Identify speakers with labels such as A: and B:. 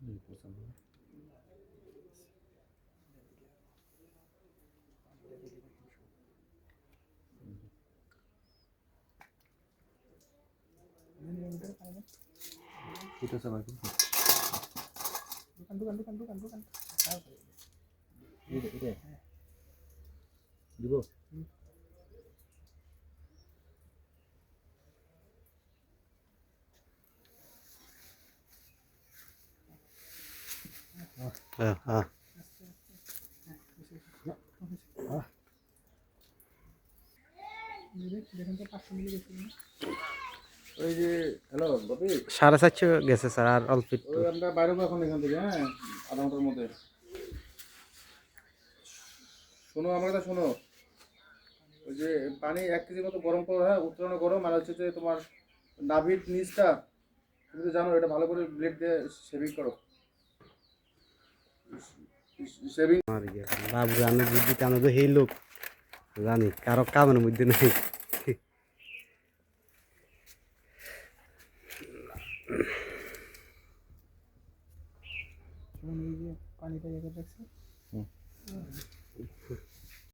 A: Itu sama itu.
B: Bukan.
A: Itu. Juga.
B: দেখুন তো 500 মিলি গেছে না?
A: ওই যে হ্যালো বাপি
C: 450 গেছে স্যার, আর অল্প একটু।
A: ওই আমরা বাইরে এখন এখান থেকে হ্যাঁ আধা ঘন্টার মধ্যে শোনো আমার কথা শোনো ওই যে পানি 1 কেজি মতো গরম করো হ্যাঁ উত্তরণ গরম আর হচ্ছে যে তোমার নাভির নিচটা তুমি তো জানো এটা ভালো করে ব্লেড দিয়ে শেভিং করো শেভিং
C: আর ইয়ে বাবু আমি বুদ্ধি কানো তো সেই লোক জানি কারো কামের মধ্যে নাই।
B: শুনুন এই যে পানিটা ইয়ে করে রাখছে